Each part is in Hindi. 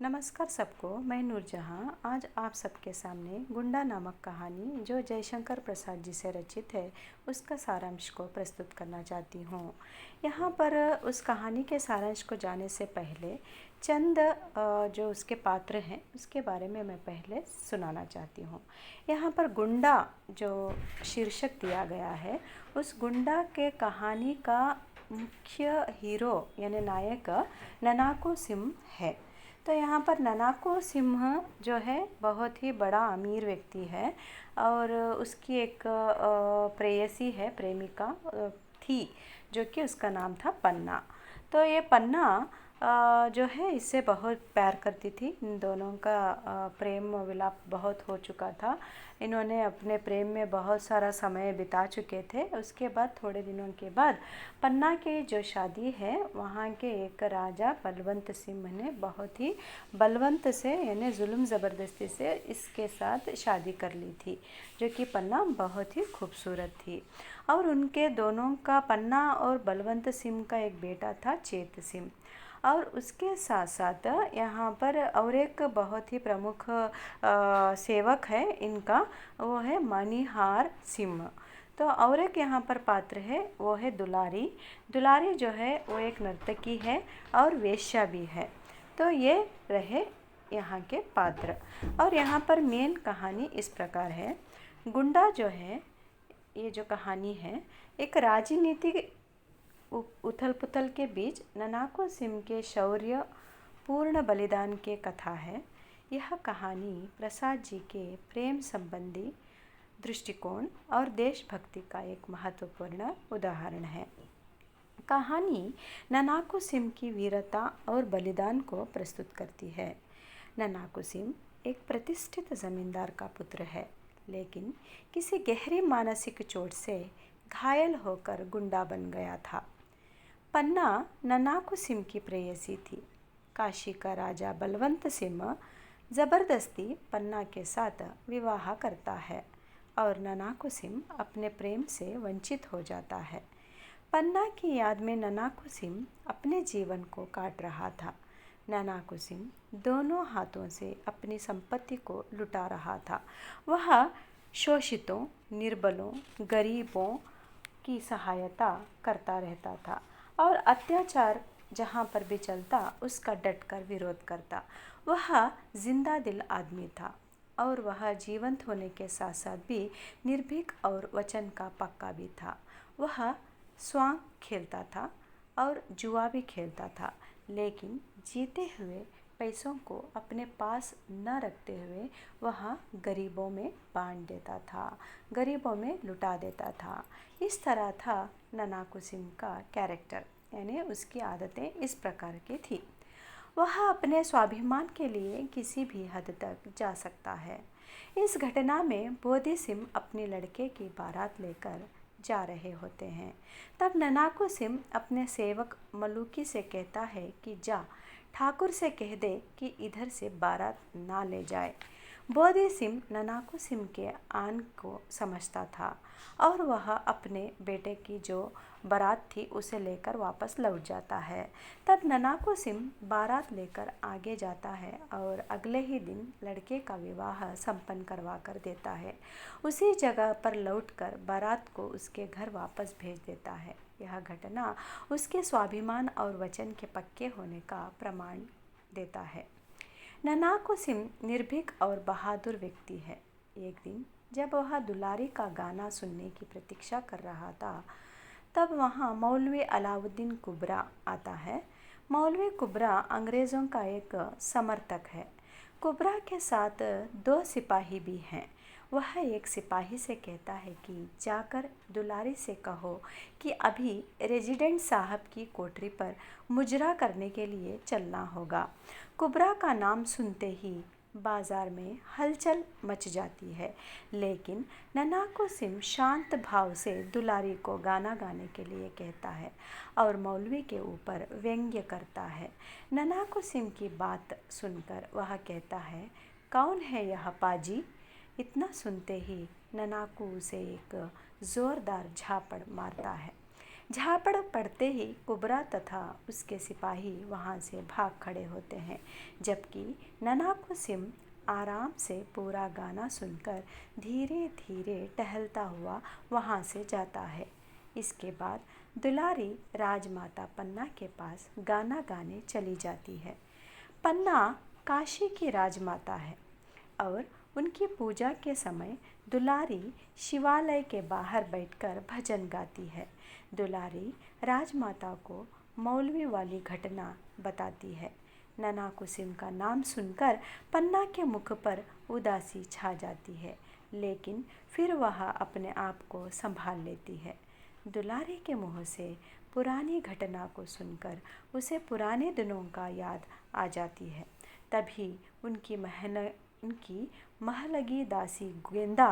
नमस्कार सबको, मैं नूरजहाँ आज आप सबके सामने गुंडा नामक कहानी जो जयशंकर प्रसाद जी से रचित है उसका सारांश को प्रस्तुत करना चाहती हूँ। यहाँ पर उस कहानी के सारांश को जाने से पहले चंद जो उसके पात्र हैं उसके बारे में मैं पहले सुनाना चाहती हूँ। यहाँ पर गुंडा जो शीर्षक दिया गया है, उस गुंडा के कहानी का मुख्य हीरो यानी नायक ननाको सिंह है। तो यहाँ पर ननाको सिंह जो है बहुत ही बड़ा अमीर व्यक्ति है और उसकी एक प्रेयसी है, प्रेमिका थी जो कि उसका नाम था पन्ना। तो ये पन्ना जो है इससे बहुत प्यार करती थी। इन दोनों का प्रेम विलाप बहुत हो चुका था। इन्होंने अपने प्रेम में बहुत सारा समय बिता चुके थे। उसके बाद थोड़े दिनों के बाद पन्ना की जो शादी है वहाँ के एक राजा बलवंत सिंह ने बहुत ही बलवंत से यानी जुल्म ज़बरदस्ती से इसके साथ शादी कर ली थी, जो कि पन्ना बहुत ही खूबसूरत थी। और उनके दोनों का, पन्ना और बलवंत सिंह का एक बेटा था चेत सिंह। और उसके साथ साथ यहाँ पर और एक बहुत ही प्रमुख सेवक है इनका, वो है मणिहार सिंह। तो और एक यहाँ पर पात्र है वो है दुलारी। दुलारी जो है वो एक नर्तकी है और वेश्या भी है। तो ये रहे यहाँ के पात्र। और यहाँ पर मेन कहानी इस प्रकार है। गुंडा जो है, ये जो कहानी है एक राजनीतिक उथल पुथल के बीच ननाको सिंह के शौर्य पूर्ण बलिदान के कथा है। यह कहानी प्रसाद जी के प्रेम संबंधी दृष्टिकोण और देशभक्ति का एक महत्वपूर्ण उदाहरण है। कहानी ननाको सिंह की वीरता और बलिदान को प्रस्तुत करती है। ननाको सिंह एक प्रतिष्ठित जमींदार का पुत्र है, लेकिन किसी गहरी मानसिक चोट से घायल होकर गुंडा बन गया था। पन्ना ननाको सिंह की प्रेयसी थी। काशी का राजा बलवंत सिंह ज़बरदस्ती पन्ना के साथ विवाह करता है और ननाको सिंह अपने प्रेम से वंचित हो जाता है। पन्ना की याद में ननाको सिंह अपने जीवन को काट रहा था। ननाको सिंह दोनों हाथों से अपनी संपत्ति को लुटा रहा था। वह शोषितों, निर्बलों, गरीबों की सहायता करता रहता था और अत्याचार जहाँ पर भी चलता उसका डटकर विरोध करता। वह जिंदा दिल आदमी था और वह जीवंत होने के साथ साथ भी निर्भीक और वचन का पक्का भी था। वह स्वांग खेलता था और जुआ भी खेलता था, लेकिन जीते हुए पैसों को अपने पास न रखते हुए वह गरीबों में बांट देता था, गरीबों में लुटा देता था। इस तरह था ननाको सिंह का कैरेक्टर, यानी उसकी आदतें इस प्रकार की थी। वह अपने स्वाभिमान के लिए किसी भी हद तक जा सकता है। इस घटना में बोधि सिंह अपने लड़के की बारात लेकर जा रहे होते हैं। तब ननाको सिंह अपने सेवक मलूकी से कहता है कि जा, ठाकुर से कह दे कि इधर से बारात ना ले जाए। बोधि सिंह ननाको सिंह के आन को समझता था और वह अपने बेटे की जो बारात थी उसे लेकर वापस लौट जाता है। तब ननाको सिंह बारात लेकर आगे जाता है और अगले ही दिन लड़के का विवाह संपन्न करवा कर देता है। उसी जगह पर लौटकर बारात को उसके घर वापस भेज देता है। यह घटना उसके स्वाभिमान और वचन के पक्के होने का प्रमाण देता है। ननाको सिंह निर्भीक और बहादुर व्यक्ति है। एक दिन जब वह दुलारी का गाना सुनने की प्रतीक्षा कर रहा था, तब वहाँ मौलवी अलाउद्दीन कुबरा आता है। मौलवी कुबरा अंग्रेज़ों का एक समर्थक है। कुबरा के साथ दो सिपाही भी हैं। वह एक सिपाही से कहता है कि जाकर दुलारी से कहो कि अभी रेजिडेंट साहब की कोठरी पर मुजरा करने के लिए चलना होगा। कुबरा का नाम सुनते ही बाजार में हलचल मच जाती है, लेकिन ननाको सिंह शांत भाव से दुलारी को गाना गाने के लिए कहता है और मौलवी के ऊपर व्यंग्य करता है। ननाको सिंह की बात सुनकर वह कहता है, कौन है यह पाजी? इतना सुनते ही ननाको उसे एक ज़ोरदार झापड़ मारता है। झापड़ पड़ते ही कुबरा तथा उसके सिपाही वहाँ से भाग खड़े होते हैं, जबकि ननाको सिम आराम से पूरा गाना सुनकर धीरे धीरे टहलता हुआ वहाँ से जाता है। इसके बाद दुलारी राजमाता पन्ना के पास गाना गाने चली जाती है। पन्ना काशी की राजमाता है और उनकी पूजा के समय दुलारी शिवालय के बाहर बैठकर भजन गाती है। दुलारी राजमाता को मौलवी वाली घटना बताती है। ननाको सिम का नाम सुनकर पन्ना के मुख पर उदासी छा जाती है, लेकिन फिर वह अपने आप को संभाल लेती है। दुलारी के मुँह से पुरानी घटना को सुनकर उसे पुराने दिनों का याद आ जाती है। तभी उनकी महलगी दासी गेंदा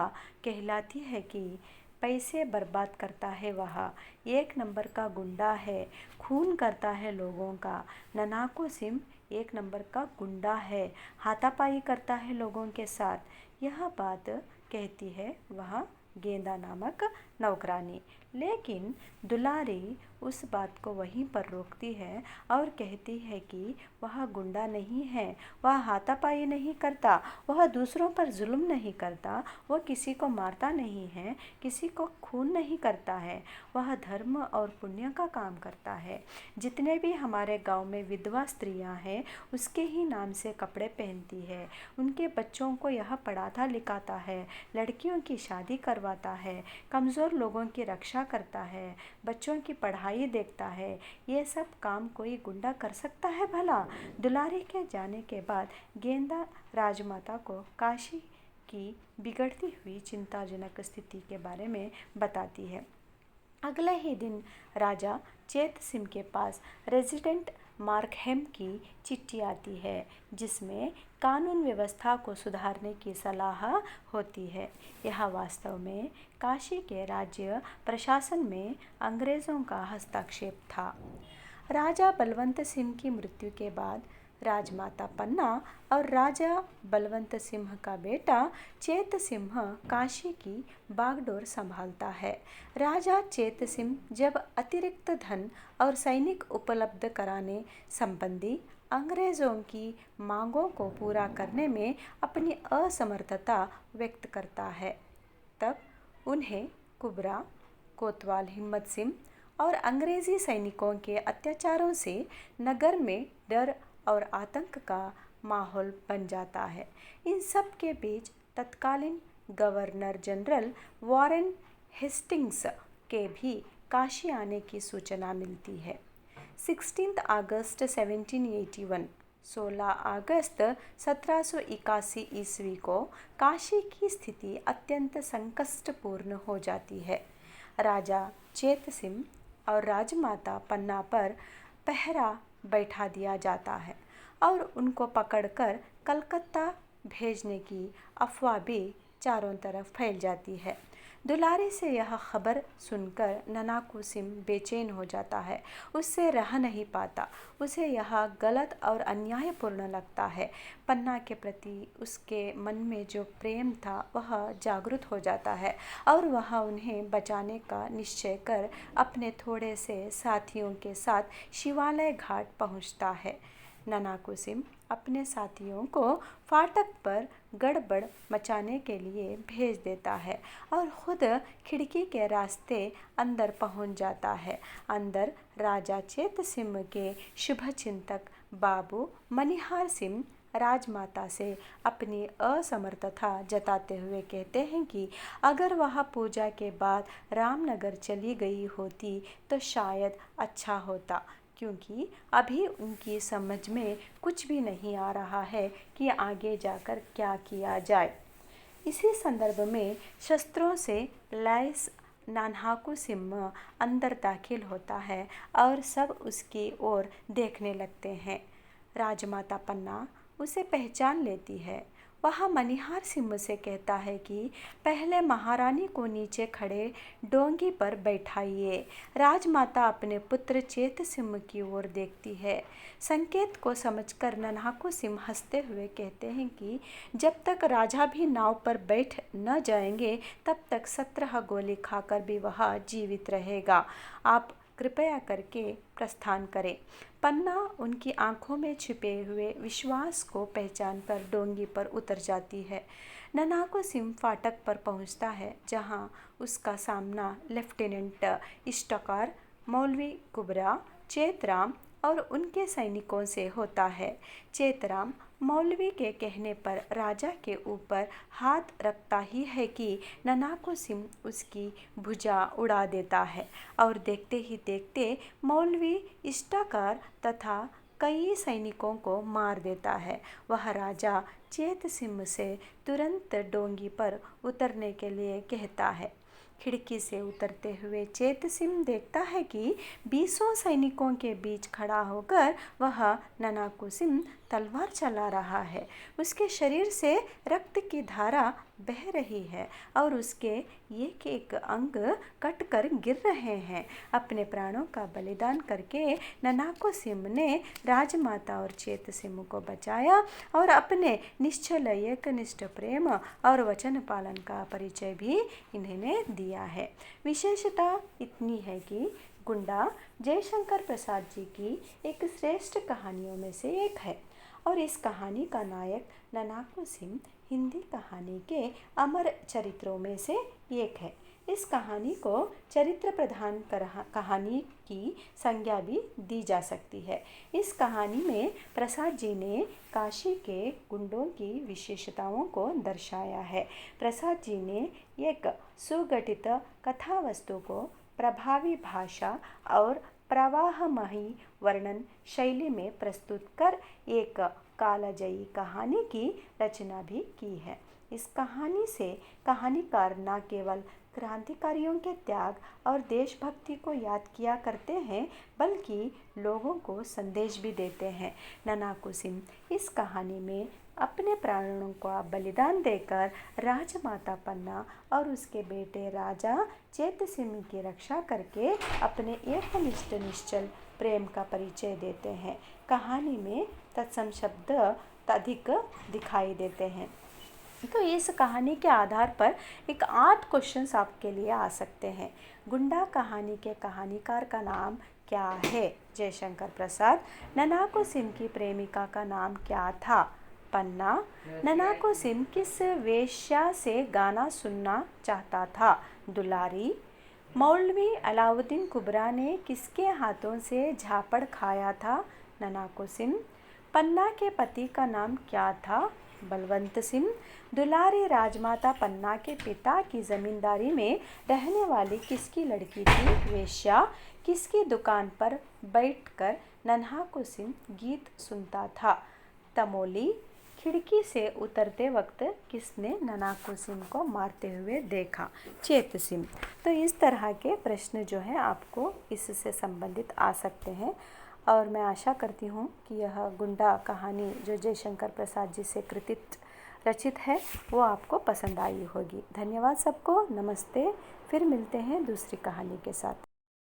कहलाती है कि पैसे बर्बाद करता है, वह एक नंबर का गुंडा है, खून करता है लोगों का। ननाको सिम एक नंबर का गुंडा है, हाथापाई करता है लोगों के साथ। यह बात कहती है वह गेंदा नामक नौकरानी, लेकिन दुलारी उस बात को वहीं पर रोकती है और कहती है कि वह गुंडा नहीं है, वह हाथापाई नहीं करता, वह दूसरों पर जुल्म नहीं करता, वह किसी को मारता नहीं है, किसी को खून नहीं करता है, वह धर्म और पुण्य का काम करता है। जितने भी हमारे गांव में विधवा स्त्रियां हैं उसके ही नाम से कपड़े पहनती है, उनके बच्चों को यह पढ़ाता लिखाता है, लड़कियों की शादी करवाता है, कमज़ोर लोगों की रक्षा करता है, बच्चों की पढ़ाई देखता है। ये सब काम कोई गुंडा कर सकता है भला? दुलारी के जाने के बाद गेंदा राजमाता को काशी की बिगड़ती हुई चिंताजनक स्थिति के बारे में बताती है। अगले ही दिन राजा चेत सिंह के पास रेजिडेंट मार्कहेम की चिट्ठी आती है, जिसमें कानून व्यवस्था को सुधारने की सलाह होती है। यह वास्तव में काशी के राज्य प्रशासन में अंग्रेज़ों का हस्तक्षेप था। राजा बलवंत सिंह की मृत्यु के बाद राजमाता पन्ना और राजा बलवंत सिंह का बेटा चेत सिंह काशी की बागडोर संभालता है। राजा चेत सिंह जब अतिरिक्त धन और सैनिक उपलब्ध कराने संबंधी अंग्रेज़ों की मांगों को पूरा करने में अपनी असमर्थता व्यक्त करता है, तब उन्हें कुबरा, कोतवाल हिम्मत सिंह और अंग्रेज़ी सैनिकों के अत्याचारों से नगर में डर और आतंक का माहौल बन जाता है। इन सब के बीच तत्कालीन गवर्नर जनरल वॉरेन हेस्टिंग्स के भी काशी आने की सूचना मिलती है। 16 अगस्त 1781 16 अगस्त 1781 ईस्वी को काशी की स्थिति अत्यंत संकटपूर्ण हो जाती है। राजा चेत सिंह और राजमाता पन्ना पर पहरा बैठा दिया जाता है और उनको पकड़कर कलकत्ता भेजने की अफवाह भी चारों तरफ फैल जाती है। दुलारी से यह खबर सुनकर ननाको सिम बेचैन हो जाता है, उससे रह नहीं पाता। उसे यह गलत और अन्यायपूर्ण लगता है। पन्ना के प्रति उसके मन में जो प्रेम था वह जागृत हो जाता है और वह उन्हें बचाने का निश्चय कर अपने थोड़े से साथियों के साथ शिवालय घाट पहुंचता है। ननाको सिम अपने साथियों को फाटक पर गड़बड़ मचाने के लिए भेज देता है और ख़ुद खिड़की के रास्ते अंदर पहुंच जाता है। अंदर राजा चेत सिंह के शुभचिंतक बाबू मनिहार सिंह राजमाता से अपनी असमर्थता जताते हुए कहते हैं कि अगर वह पूजा के बाद रामनगर चली गई होती तो शायद अच्छा होता, क्योंकि अभी उनकी समझ में कुछ भी नहीं आ रहा है कि आगे जाकर क्या किया जाए। इसी संदर्भ में शस्त्रों से लैस नन्हाको सिम अंदर दाखिल होता है और सब उसकी ओर देखने लगते हैं। राजमाता पन्ना उसे पहचान लेती है। वह मनिहार सिंह से कहता है कि पहले महारानी को नीचे खड़े डोंगी पर बैठाइए। राजमाता अपने पुत्र चेत सिंह की ओर देखती है। संकेत को समझकर नन्हाको सिंह हंसते हुए कहते हैं कि जब तक राजा भी नाव पर बैठ न जाएंगे तब तक 17 गोली खाकर भी वह जीवित रहेगा। आप कृपया करके प्रस्थान करें। पन्ना उनकी आंखों में छिपे हुए विश्वास को पहचानकर डोंगी पर उतर जाती है। ननाको सिम फाटक पर पहुंचता है, जहां उसका सामना लेफ्टिनेंट इश्तकार, मौलवी कुबरा, चेतराम और उनके सैनिकों से होता है। चेतराम मौलवी के कहने पर राजा के ऊपर हाथ रखता ही है कि ननाको सिम उसकी भुजा उड़ा देता है और देखते ही देखते मौलवी इश्तकार तथा कई सैनिकों को मार देता है। वह राजा चेत सिम से तुरंत डोंगी पर उतरने के लिए कहता है। खिड़की से उतरते हुए चेत सिम देखता है कि 20 सैनिकों के बीच खड़ा होकर वह ननाको सिम तलवार चला रहा है। उसके शरीर से रक्त की धारा बह रही है और उसके एक एक अंग कटकर गिर रहे हैं। अपने प्राणों का बलिदान करके ननाको सिम ने राजमाता और चेत सिम को बचाया और अपने निश्चल एकनिष्ठ प्रेम और वचन पालन का परिचय भी इन्होंने दिया है। विशेषता इतनी है कि गुंडा जयशंकर प्रसाद जी की एक श्रेष्ठ कहानियों में से एक है और इस कहानी का नायक ननाको सिम हिंदी कहानी के अमर चरित्रों में से एक है। इस कहानी को चरित्र प्रधान कहानी की संज्ञा भी दी जा सकती है। इस कहानी में प्रसाद जी ने काशी के गुंडों की विशेषताओं को दर्शाया है। प्रसाद जी ने एक सुगठित कथा वस्तु को प्रभावी भाषा और प्रवाहमयी वर्णन शैली में प्रस्तुत कर एक कालजयी कहानी की रचना भी की है। इस कहानी से कहानीकार न केवल क्रांतिकारियों के त्याग और देशभक्ति को याद किया करते हैं, बल्कि लोगों को संदेश भी देते हैं। ननाको सिम इस कहानी में अपने प्राणों का बलिदान देकर राजमाता पन्ना और उसके बेटे राजा चेत सिम की रक्षा करके अपने एकनिष्ठ निश्चल प्रेम का परिचय देते हैं। कहानी में तत्सम शब्द अधिक दिखाई देते हैं। तो इस कहानी के आधार पर एक 8 क्वेश्चंस आपके लिए आ सकते हैं। गुंडा कहानी के कहानीकार का नाम क्या है? जयशंकर प्रसाद। ननाको सिम की प्रेमिका का नाम क्या था? पन्ना। ननाको सिम किस वेश्या से गाना सुनना चाहता था? दुलारी। मौलवी अलाउद्दीन कुबरा ने किसके हाथों से झापड़ खाया था? ननाको सिम। पन्ना के पति का नाम क्या था? बलवंत सिंह। दुलारी राजमाता पन्ना के पिता की जमींदारी में रहने वाली किसकी लड़की थी? वेश्या। किसकी दुकान पर बैठकर नन्हाको सिंह गीत सुनता था? तमोली। खिड़की से उतरते वक्त किसने ननाको सिंह को मारते हुए देखा? चेत सिंह। तो इस तरह के प्रश्न जो है आपको इससे संबंधित आ सकते हैं और मैं आशा करती हूँ कि यह गुंडा कहानी जो जयशंकर प्रसाद जी से रचित है वो आपको पसंद आई होगी। धन्यवाद सबको। नमस्ते। फिर मिलते हैं दूसरी कहानी के साथ।